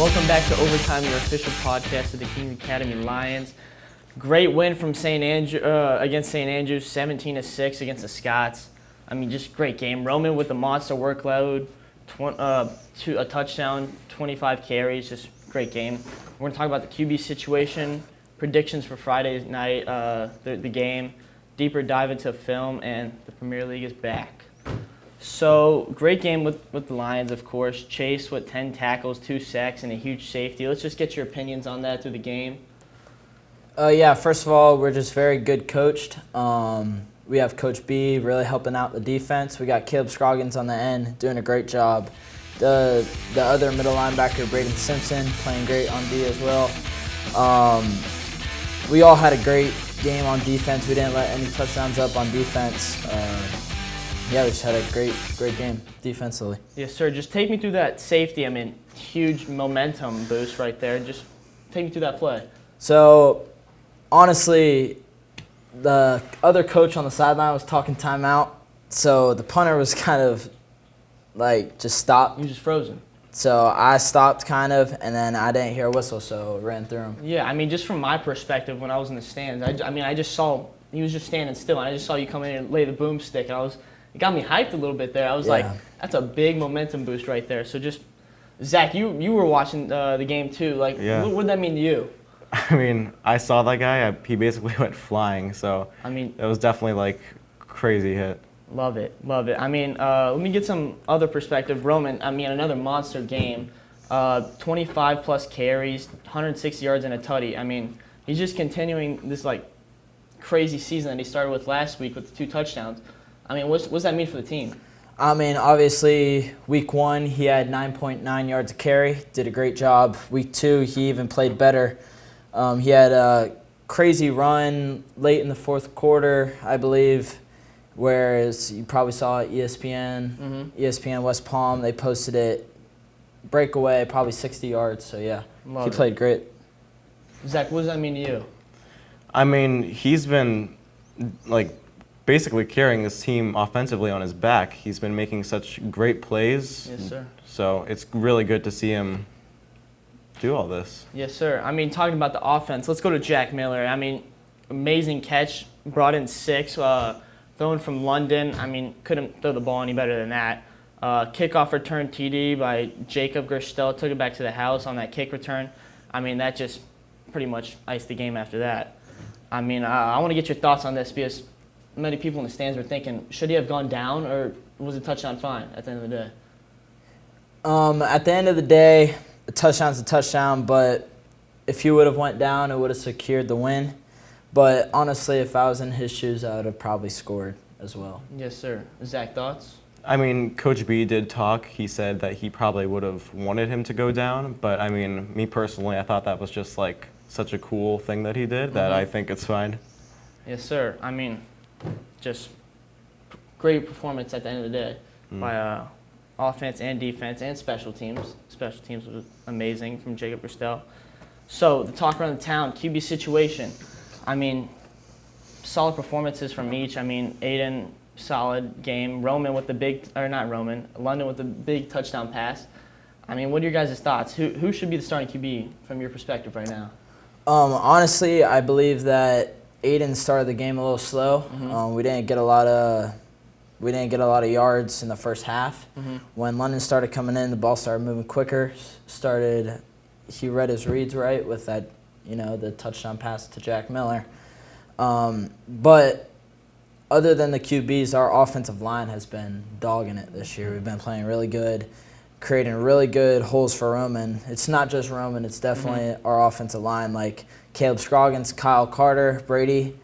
Welcome back to Overtime, your official podcast of the Kings Academy Lions. Great win from against St. Andrews, 17-6 against the Scots. I mean, just great game. Roman with the monster workload, a touchdown, 25 carries, just great game. We're going to talk about the QB situation, predictions for Friday night, the game, deeper dive into film, and the Premier League is back. So, great game with the Lions, of course. Chase with 10 tackles, 2 sacks, and a huge safety. Let's just get your opinions on that through the game. Yeah, first of all, we're just very good coached. We have Coach B really helping out the defense. We got Caleb Scroggins on the end doing a great job. The other middle linebacker, Braden Simpson, playing great on D as well. We all had a great game on defense. We didn't let any touchdowns up on defense. Yeah, we just had a great game defensively. Yes, sir. Just take me through that safety. I mean, huge momentum boost right there. Just take me through that play. So, honestly, the other coach on the sideline was talking timeout. So the punter was kind of like just stopped. He was just frozen. So I stopped kind of, and then I didn't hear a whistle, so I ran through him. Yeah, I mean, just from my perspective, when I was in the stands, I just saw he was just standing still, and I just saw you come in and lay the boomstick, and it got me hyped a little bit there. I was like, that's a big momentum boost right there. So just, Zach, you were watching the game too. Like, what did that mean to you? I mean, I saw that guy. He basically went flying. So I mean, it was definitely like crazy hit. Love it. I mean, let me get some other perspective. Roman, I mean, another monster game. 25 plus carries, 160 yards and a tutty. I mean, he's just continuing this like crazy season that he started with last week with the 2 touchdowns. I mean, what's that mean for the team? I mean, obviously, week 1, he had 9.9 yards a carry, did a great job. Week 2, he even played better. He had a crazy run late in the fourth quarter, I believe, whereas you probably saw ESPN, ESPN West Palm, they posted it, breakaway, probably 60 yards, so yeah, he played great. Zach, what does that mean to you? I mean, he's been like basically carrying this team offensively on his back. He's been making such great plays. Yes, sir. So it's really good to see him do all this. Yes, sir. I mean, talking about the offense, let's go to Jack Miller. I mean, amazing catch, brought in 6, thrown from London. I mean, couldn't throw the ball any better than that. Kickoff return TD by Jacob Gerstel, took it back to the house on that kick return. I mean, that just pretty much iced the game after that. I mean, I want to get your thoughts on this because many people in the stands were thinking, should he have gone down or was the touchdown fine at the end of the day? At the end of the day, a touchdown's a touchdown, but if he would have went down, it would have secured the win. But honestly, if I was in his shoes, I would have probably scored as well. Yes, sir. Zach, thoughts? I mean, Coach B did talk. He said that he probably would have wanted him to go down. But, I mean, me personally, I thought that was just, like, such a cool thing that he did that I think it's fine. Yes, sir. I mean, just great performance at the end of the day by offense and defense and special teams. Special teams was amazing from Jacob Gerstel. So, the talk around the town, QB situation. I mean, solid performances from each. I mean, Aiden, solid game. London with the big touchdown pass. I mean, what are your guys' thoughts? Who should be the starting QB from your perspective right now? Honestly, I believe that Aiden started the game a little slow. We didn't get a lot of yards in the first half. When London started coming in, the ball started moving quicker. He read his reads right with that, the touchdown pass to Jack Miller. But other than the QBs, our offensive line has been dogging it this year. We've been playing really good, creating really good holes for Roman. It's not just Roman, it's definitely our offensive line, like Caleb Scroggins, Kyle Carter, Brady,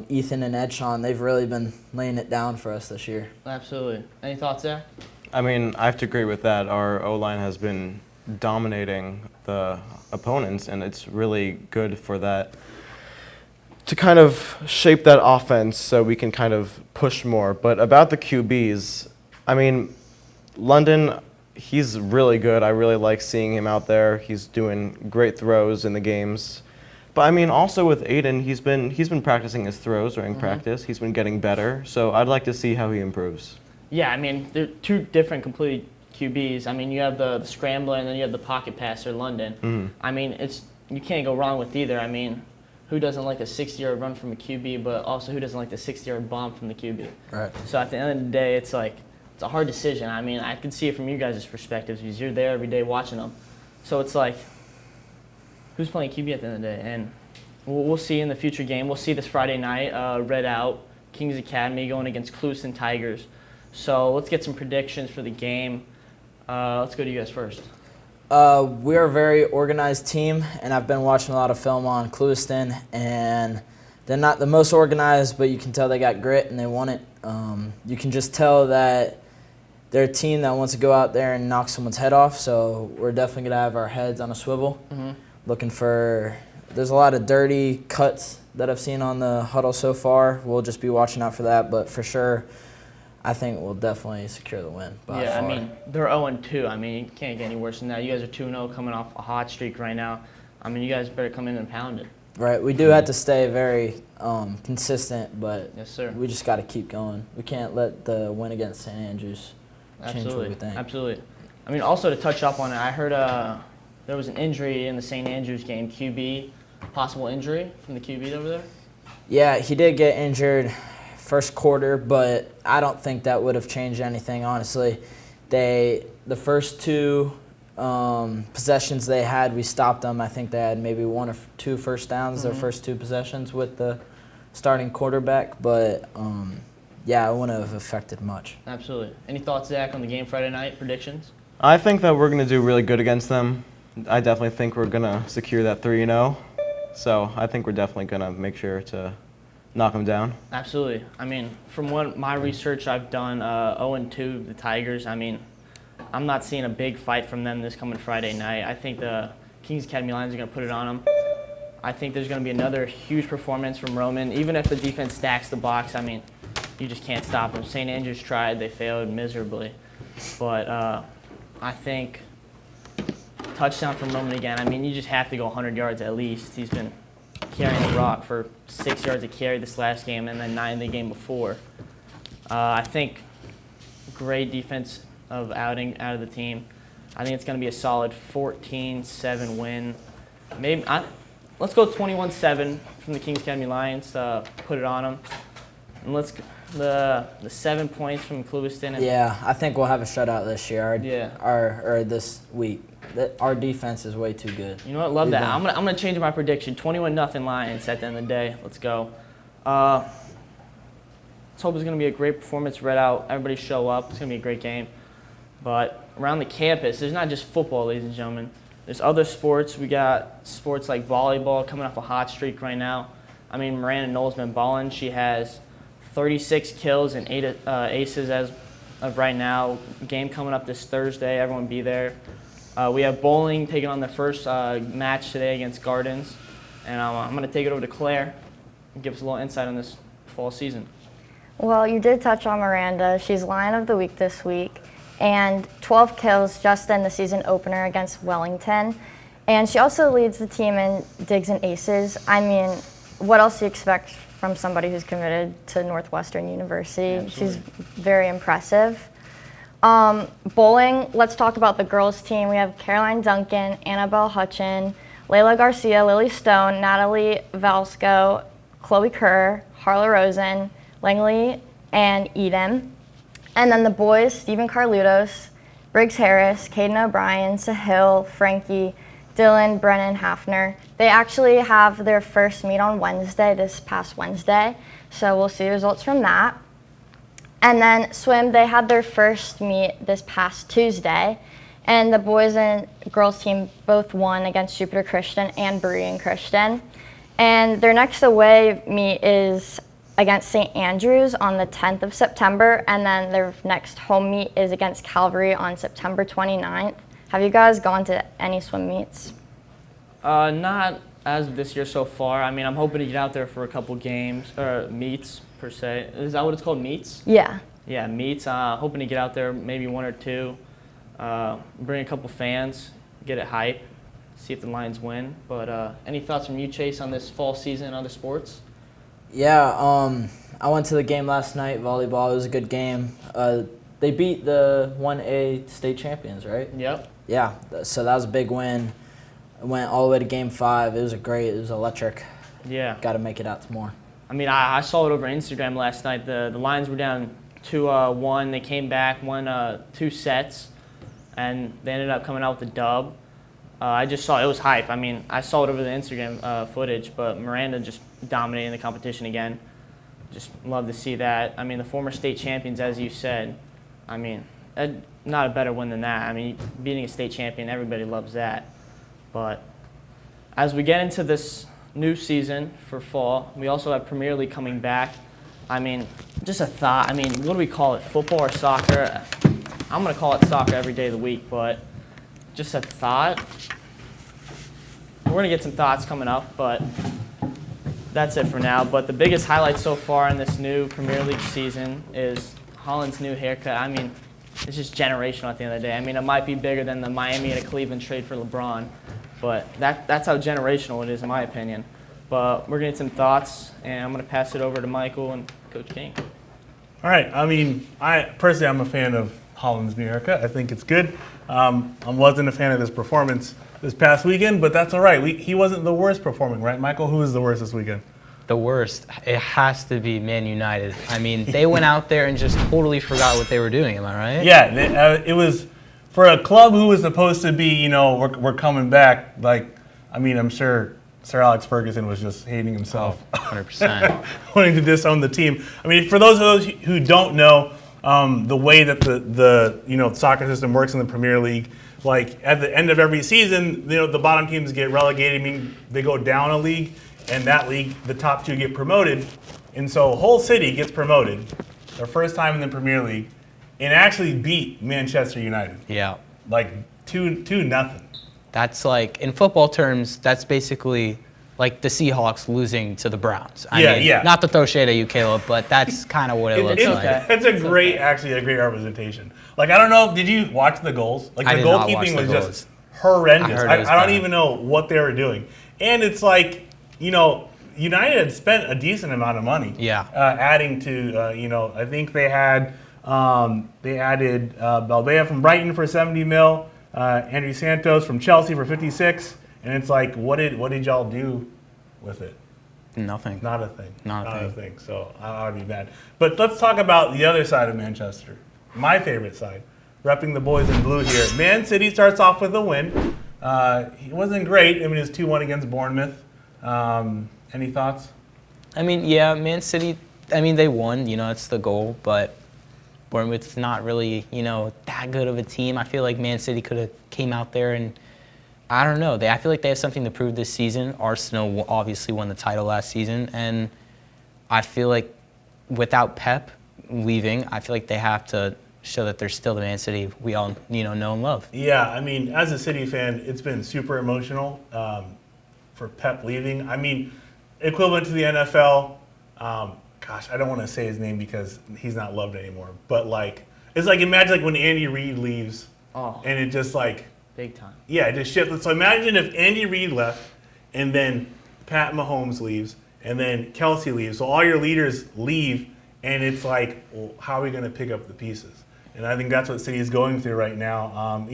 Ethan and Edshon. They've really been laying it down for us this year. Absolutely. Any thoughts there? I mean, I have to agree with that. Our O-line has been dominating the opponents, and it's really good for that to kind of shape that offense so we can kind of push more. But about the QBs, I mean, London, he's really good. I really like seeing him out there. He's doing great throws in the games. But I mean, also with Aiden, he's been practicing his throws during practice. He's been getting better. So I'd like to see how he improves. Yeah, I mean, they're 2 different completely QBs. I mean, you have the scrambler and then you have the pocket passer, London. I mean, you can't go wrong with either. I mean, who doesn't like a 60-yard run from a QB, but also who doesn't like the 60-yard bomb from the QB? Right. So at the end of the day, it's like it's a hard decision. I mean, I can see it from you guys' perspectives because you're there every day watching them. So it's like, who's playing QB at the end of the day? And we'll see in the future game. We'll see this Friday night, Red Out, Kings Academy going against Clewiston Tigers. So let's get some predictions for the game. Let's go to you guys first. We're a very organized team, and I've been watching a lot of film on Clewiston, and they're not the most organized, but you can tell they got grit and they want it. You can just tell that they're a team that wants to go out there and knock someone's head off, so we're definitely going to have our heads on a swivel, looking for – there's a lot of dirty cuts that I've seen on the huddle so far. We'll just be watching out for that, but for sure – I think we'll definitely secure the win by far. I mean, they're 0-2. I mean, you can't get any worse than that. You guys are 2-0 coming off a hot streak right now. I mean, you guys better come in and pound it. Right. We do have to stay very consistent, but yes, sir. We just got to keep going. We can't let the win against St. Andrews change what we think. Absolutely. I mean, also to touch up on it, I heard there was an injury in the St. Andrews game, QB, possible injury from the QB over there. Yeah, he did get injured first quarter, but I don't think that would have changed anything, honestly. The first two possessions they had, we stopped them. I think they had maybe 1 or 2 first downs, their first 2 possessions with the starting quarterback, but yeah, it wouldn't have affected much. Absolutely. Any thoughts, Zach, on the game Friday night? Predictions? I think that we're going to do really good against them. I definitely think we're going to secure that 3-0. So I think we're definitely going to make sure to knock them down. Absolutely. I mean, from what my research I've done, 0-2, the Tigers, I mean, I'm not seeing a big fight from them this coming Friday night. I think the Kings Academy Lions are going to put it on them. I think there's going to be another huge performance from Roman. Even if the defense stacks the box, I mean, you just can't stop them. St. Andrews tried. They failed miserably. But I think touchdown from Roman again. I mean, you just have to go 100 yards at least. He's been carrying the rock for 6 yards a carry this last game and then 9 the game before. I think great defense of outing out of the team. I think it's going to be a solid 14-7 win. Maybe let's go 21-7 from the Kings Academy Lions. Put it on them. And let's the 7 points from Clewiston. Yeah, I think we'll have a shutout this year. Or this week. Our defense is way too good. You know what? Love that. I'm gonna change my prediction. 21-0 Lions at the end of the day. Let's go. Let's hope it's gonna be a great performance. Red Out. Everybody show up. It's gonna be a great game. But around the campus, there's not just football, ladies and gentlemen. There's other sports. We got sports like volleyball coming off a hot streak right now. I mean, Miranda Knowles been balling. She has 36 kills and 8 aces as of right now. Game coming up this Thursday. Everyone be there. We have bowling taking on their first match today against Gardens. And I'm going to take it over to Claire and give us a little insight on this fall season. Well, you did touch on Miranda. She's Lion of the Week this week. And 12 kills just in the season opener against Wellington. And she also leads the team in digs and aces. I mean, what else do you expect from somebody who's committed to Northwestern University? Absolutely. She's very impressive. Bowling, let's talk about the girls team. We have Caroline Duncan, Annabelle Hutchin, Layla Garcia, Lily Stone, Natalie Valsco, Chloe Kerr, Harla Rosen, Langley, and Eden. And then the boys, Stephen Carlutos, Briggs Harris, Caden O'Brien, Sahil, Frankie, Dylan, Brennan, Hafner. They actually have their first meet on Wednesday, this past Wednesday. So we'll see results from that. And then swim, they had their first meet this past Tuesday. And the boys and girls team both won against Jupiter Christian and Berean Christian. And their next away meet is against St. Andrews on the 10th of September. And then their next home meet is against Calvary on September 29th. Have you guys gone to any swim meets? Not as of this year so far. I mean, I'm hoping to get out there for a couple games, or meets per se. Is that what it's called, meets? Yeah. Yeah, meets. Hoping to get out there, maybe 1 or 2. Bring a couple fans, get it hype, see if the Lions win. But any thoughts from you, Chase, on this fall season and other sports? Yeah, I went to the game last night, volleyball. It was a good game. They beat the 1A state champions, right? Yep. Yeah, so that was a big win. It went all the way to Game 5. It was electric. Yeah. Got to make it out to more. I mean, I saw it over Instagram last night. The Lions were down 2-1. They came back, won 2 sets, and they ended up coming out with the dub. I just saw it was hype. I mean, I saw it over the Instagram footage, but Miranda just dominating the competition again. Just love to see that. I mean, the former state champions, as you said, I mean, not a better win than that. I mean, beating a state champion, everybody loves that. But as we get into this new season for fall, we also have Premier League coming back. I mean, just a thought. I mean, what do we call it, football or soccer? I'm going to call it soccer every day of the week, but just a thought. We're going to get some thoughts coming up, but that's it for now. But the biggest highlight so far in this new Premier League season is Holland's new haircut. I mean, it's just generational at the end of the day. I mean, it might be bigger than the Miami to Cleveland trade for LeBron, but that's how generational it is, in my opinion. But we're going to get some thoughts, and I'm going to pass it over to Michael and Coach King. All right. I mean, personally, I'm a fan of Holland's new haircut. I think it's good. I wasn't a fan of his performance this past weekend, but that's all right. He wasn't the worst performing, right, Michael? Who was the worst this weekend? The worst, it has to be Man United. I mean, they went out there and just totally forgot what they were doing. Am I right? Yeah, it was for a club who was supposed to be, we're coming back. Like, I mean, I'm sure Sir Alex Ferguson was just hating himself. 100%. Wanting to disown the team. I mean, for those who don't know the way that the soccer system works in the Premier League, like at the end of every season, the bottom teams get relegated, meaning they go down a league. And that league, the top 2 get promoted. And so Hull City gets promoted, their first time in the Premier League, and actually beat Manchester United. Yeah. Like 2-0. That's like, in football terms, that's basically like the Seahawks losing to the Browns. I mean, not to throw shade at you, Caleb, but that's kind of what it looks like. It's a great representation. Like, I don't know, did you watch the goals? Like, I the did not watch goalkeeping the was goals. just horrendous. I heard it was I don't bad. even know what they were doing. And it's like, United had spent a decent amount of money. Yeah. Adding to, I think they added Balbea from Brighton for 70 mil, Andrew Santos from Chelsea for 56, and it's like, what did y'all do with it? Nothing. Not a thing. Not a thing. So I would be mad. But let's talk about the other side of Manchester. My favorite side, repping the boys in blue here. Man City starts off with a win. It wasn't great. I mean, it was 2-1 against Bournemouth. Any thoughts? I mean, yeah, Man City, I mean, they won, it's the goal, but Bournemouth's not really, that good of a team. I feel like Man City could have came out there and, I don't know, I feel like they have something to prove this season. Arsenal obviously won the title last season, and I feel like without Pep leaving, I feel like they have to show that they're still the Man City we all, know and love. Yeah, I mean, as a City fan, it's been super emotional for Pep leaving. I mean, equivalent to the NFL. I don't want to say his name because he's not loved anymore. But it's like imagine like when Andy Reid leaves, and it just like Big time. yeah, it just shifts. So imagine if Andy Reid left, and then Pat Mahomes leaves, and then Kelsey leaves. So all your leaders leave, and it's like, well, how are we going to pick up the pieces? And I think that's what City is going through right now.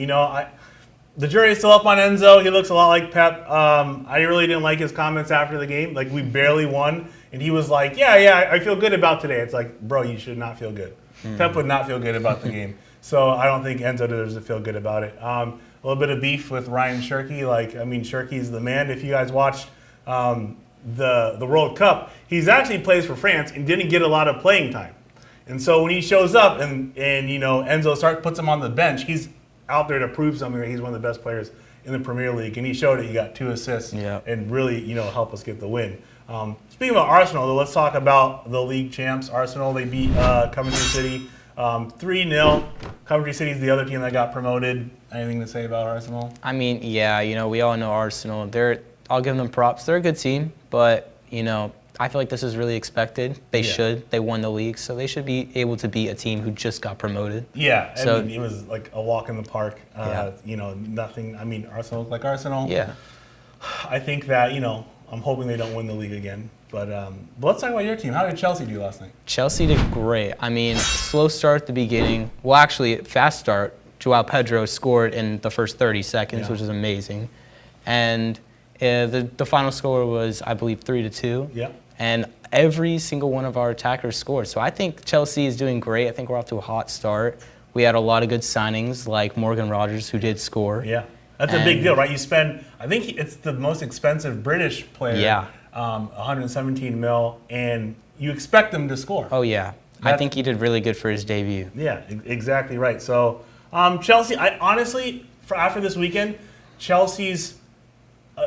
The jury is still up on Enzo. He looks a lot like Pep. I really didn't like his comments after the game. Like, we barely won. And he was like, yeah, I feel good about today. It's like, bro, you should not feel good. Pep would not feel good about the game. So I don't think Enzo deserves to feel good about it. A little bit of beef with Ryan Shirky. Shirky's the man. If you guys watched the World Cup, he's actually plays for France and didn't get a lot of playing time. And so when he shows up and Enzo puts him on the bench, he's out there to prove something that he's one of the best players in the Premier League, and he showed it. He got 2 assists and really, helped us get the win. Speaking about Arsenal, though, let's talk about the league champs. Arsenal, they beat Coventry City 3-0. Coventry City's the other team that got promoted. Anything to say about Arsenal? I mean, yeah, we all know Arsenal. I'll give them props. They're a good team, but, I feel like this is really expected. They should. They won the league, so they should be able to beat a team who just got promoted. Yeah, So- it was like a walk in the park. Nothing. I mean, Arsenal looked like Arsenal. Yeah. I think that, I'm hoping they don't win the league again. But let's talk about your team. How did Chelsea do last night? Chelsea did great. I mean, slow start at the beginning. Well, actually, fast start. Joao Pedro scored in the first 30 seconds, which is amazing. And the final score was, I believe, 3-2. Yeah. And every single one of our attackers scored. So I think Chelsea is doing great. I think we're off to a hot start. We had a lot of good signings, like Morgan Rogers, who did score. Yeah. That's a big deal, right? You spend, I think it's the most expensive British player. Yeah. 117 mil, and you expect them to score. Oh, yeah. I think he did really good for his debut. Yeah, exactly right. So Chelsea, I honestly, after this weekend, Chelsea's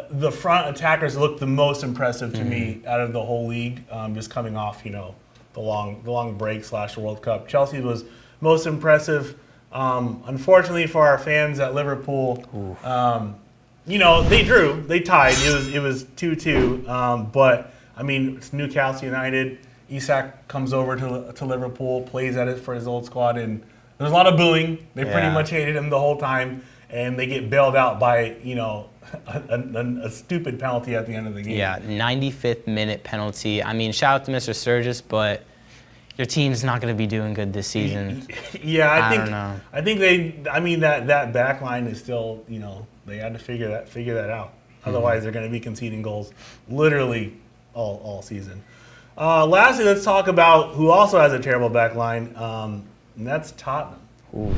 the front attackers looked the most impressive to me out of the whole league. Just coming off, the long break / World Cup. Chelsea was most impressive. Unfortunately for our fans at Liverpool, they drew, they tied. It was 2-2. But I mean, it's Newcastle United. Isak comes over to Liverpool, plays at it for his old squad, and there's a lot of booing. They pretty much hated him the whole time, and they get bailed out by a stupid penalty at the end of the game. Yeah, 95th minute penalty. I mean, shout out to Mr. Sturgis, but your team's not going to be doing good this season. Yeah, I don't know. I think that back line is still, they had to figure that out. Otherwise, they're going to be conceding goals literally all season. Lastly, let's talk about who also has a terrible back line, and that's Tottenham. Ooh.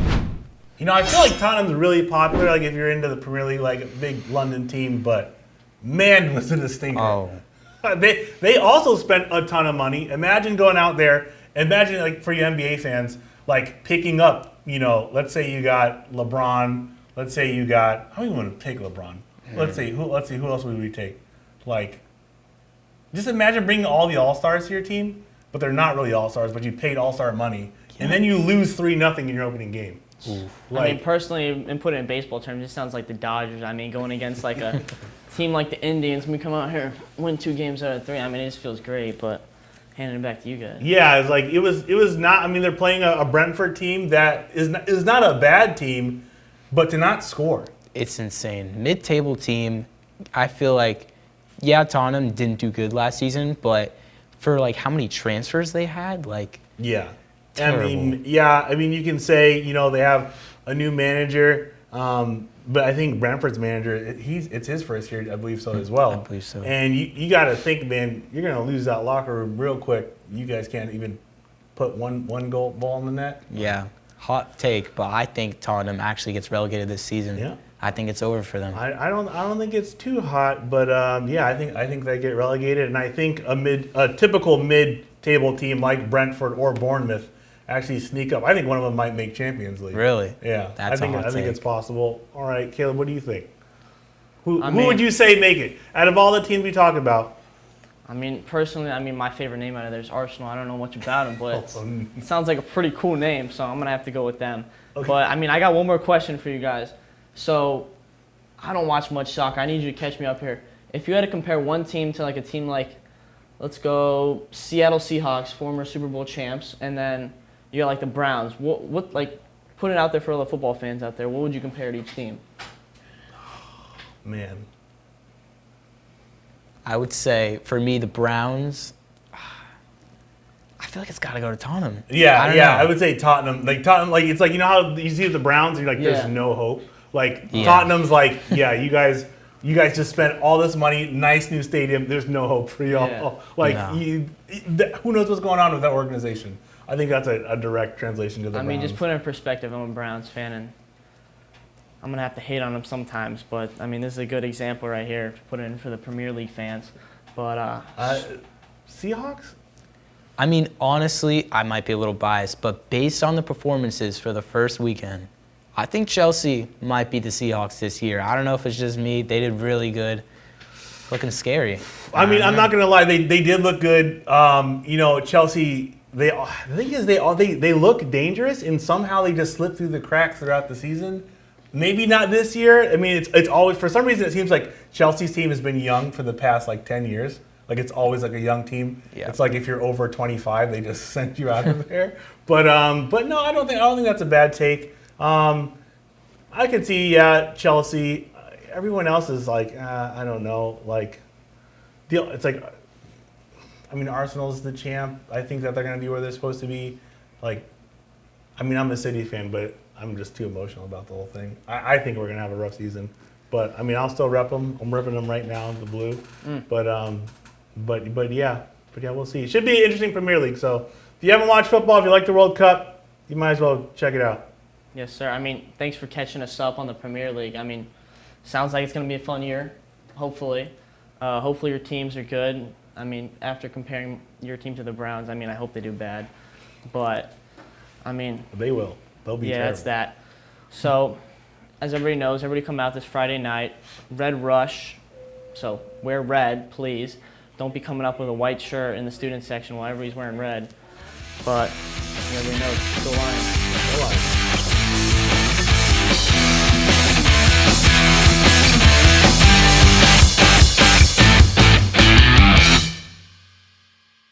I feel like Tottenham's really popular, like if you're into the Premier League, like a big London team, but man, was it a stinker. Oh. They also spent a ton of money. Imagine going out there, like for you NBA fans, like picking up, let's say you got LeBron, let's say you got, I don't even want to take LeBron. Let's see, who else would we take? Like, just imagine bringing all the All-Stars to your team, but they're not really All-Stars, but you paid All-Star money, and then you lose 3-0 in your opening game. I mean, personally, and put it in baseball terms, it sounds like the Dodgers. I mean, going against like a team like the Indians, we come out here, win 2 games out of 3. I mean, it just feels great, but handing it back to you guys. Yeah, it's like it was not. I mean, they're playing a Brentford team that is not a bad team, but to not score, it's insane. Mid-table team, I feel like, Tottenham didn't do good last season, but for like how many transfers they had, like yeah. terrible. I mean, you can say they have a new manager, but I think Brentford's manager, it's his first year, I believe so as well. I believe so. And you got to think, man, you're going to lose that locker room real quick. You guys can't even put one goal ball in the net. Yeah, hot take, but I think Tottenham actually gets relegated this season. Yeah. I think it's over for them. I don't think it's too hot, but I think they get relegated, and I think a typical mid-table team like Brentford or Bournemouth actually sneak up. I think one of them might make Champions League. Really? Yeah. That's I think it's possible. All right, Caleb, what do you think? Who I mean, would you say make it out of all the teams we talk about? I mean, personally, my favorite name out of there is Arsenal. I don't know much about them, but it sounds like a pretty cool name, so I'm going to have to go with them. Okay. But, I got one more question for you guys. So, I don't watch much soccer. I need you to catch me up here. If you had to compare one team to, like, a team like, let's go Seattle Seahawks, former Super Bowl champs, and then you got, like, the Browns. What like, put it out there for all the football fans out there. What would you compare to each team? Man. I would say, for me, the Browns, I feel like it's got to go to Tottenham. Yeah, I don't know. I would say Tottenham. Like Tottenham, like it's like how you see the Browns, and you're like, there's Yeah. no hope. Like Yeah. Tottenham's like, yeah, you guys just spent all this money, nice new stadium. There's no hope for y'all. Yeah. Like No. who knows what's going on with that organization? I think that's a direct translation to the Browns. Just put it in perspective. I'm a Browns fan, and I'm going to have to hate on them sometimes. But, this is a good example right here to put it in for the Premier League fans. But Seahawks? Honestly, I might be a little biased, but based on the performances for the first weekend, I think Chelsea might beat the Seahawks this year. I don't know if it's just me. They did really good. Looking scary. I'm not gonna lie. They did look good. Chelsea. The thing is, they look dangerous, and somehow they just slip through the cracks throughout the season. Maybe not this year. It's always, for some reason, it seems like Chelsea's team has been young for the past 10 years. Like it's always like a young team. Yeah. It's like if you're over 25, they just send you out of there. But no, I don't think that's a bad take. I could see Chelsea. Everyone else is like I don't know. Like it's like I mean, Arsenal's the champ. I think that they're going to be where they're supposed to be. Like, I mean, I'm a City fan, but I'm just too emotional about the whole thing. I think we're going to have a rough season. But, I mean, I'll still rep them. I'm repping them right now, the blue. But yeah, we'll see. It should be an interesting Premier League. So if you haven't watched football, if you like the World Cup, you might as well check it out. Yes, sir. I mean, thanks for catching us up on the Premier League. I mean, sounds like it's going to be a fun year, hopefully. Hopefully your teams are good. I mean, after comparing your team to the Browns, I mean, I hope they do bad. But, I mean... They will. They'll be terrible. That's that. So, as everybody knows, everybody come out this Friday night. Red Rush. So, wear red, please. Don't be coming up with a white shirt in the student section while everybody's wearing red. But, everybody knows, go Lions. Go Lions.